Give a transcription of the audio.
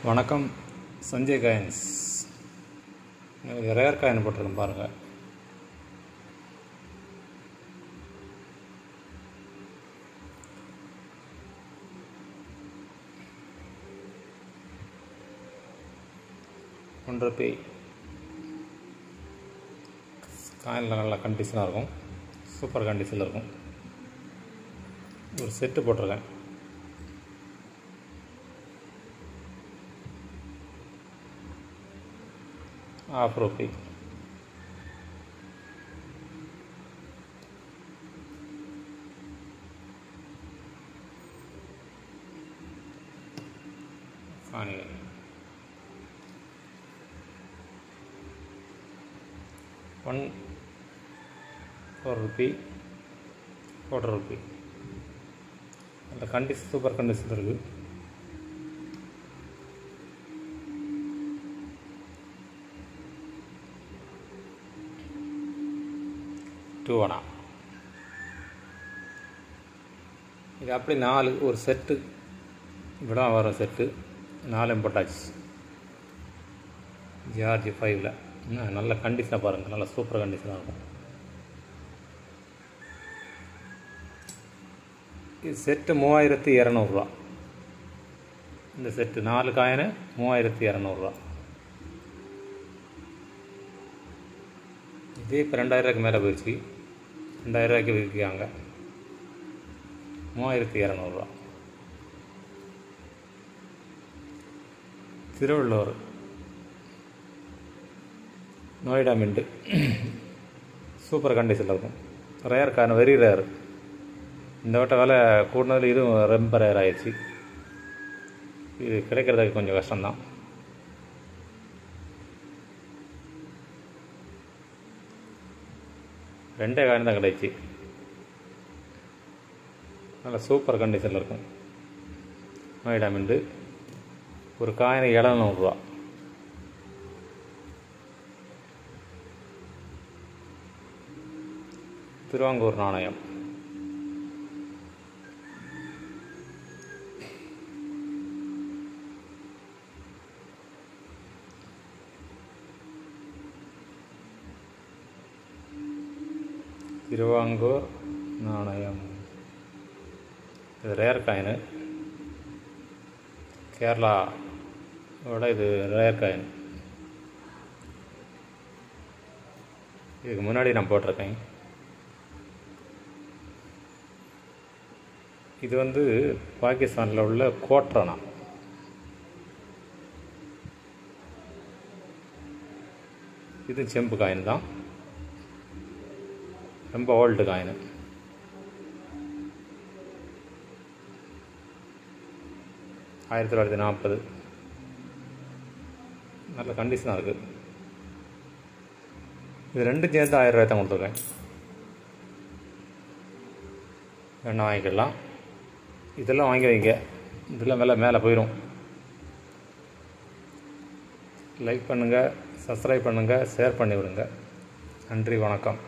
வணக்கம். Sanjay coins rare coin போட்டிருக்கேன் பாருங்கள். ₹1 காயினில் நல்ல கண்டிஷனாக இருக்கும், சூப்பர் கண்டிஷனில் இருக்கும். ஒரு செட்டு போட்டிருக்கேன். ₹1. காணிகள் ₹4, ₹4. அந்த கண்டிஷன் சூப்பர் கண்டிஷன் இருக்குது. ₹2. இது அப்படி 4 ஒரு செட்டு இப்படி தான் வரும். செட்டு 4 போட்டாச்சு. ஜார்ஜ் 5ல் நல்ல கண்டிஷனாக பாருங்கள், நல்ல சூப்பர் கண்டிஷனாக இருக்கும். இது செட்டு ₹3200. இந்த செட்டு 4 காயினு ₹3200. இதே இப்போ ₹2000 மேலே போயிடுச்சு. ₹2000 விற்கிறாங்க. ₹3200. திருவள்ளூர் நோய்டா மின்ட்டு சூப்பர் கண்டிஷனில் இருக்கும். Rare coin, very rare. இந்த வட்ட விலை கூடுனதில் இதுவும் ரொம்ப ரேர் ஆயிடுச்சு. இது கிடைக்கிறதுக்கு கொஞ்சம் கஷ்டம்தான். ரெண்டே காயின் தான் கிடைச்சி. நல்ல சூப்பர் கண்டிஷனில் இருக்கும். நோய்டா மின்ட்டு ஒரு காயின் ₹700. திருவாங்கூர் நாணயம் திருவாங்கூர் நாணயம் இது ரேர் காயின். கேரளாவோட இது ரேர் காயின். இதுக்கு முன்னாடி நான் போட்டிருக்கேன். இது வந்து பாகிஸ்தானில் உள்ள கோட்ரானா. இது செம்பு காயின் தான், ரொம்ப ஓல்டு காயின். ₹1940. நல்ல கண்டிஷனாக இருக்குது. இது ரெண்டும் சேர்ந்து ₹1000 தான் கொடுத்துருக்கேன். வேணா வாங்கிக்கலாம். இதெல்லாம் வாங்கி வைங்க, இதெல்லாம் மேலே போயிடும். லைக் பண்ணுங்கள், சப்ஸ்கிரைப் பண்ணுங்கள், ஷேர் பண்ணி விடுங்க. நன்றி, வணக்கம்.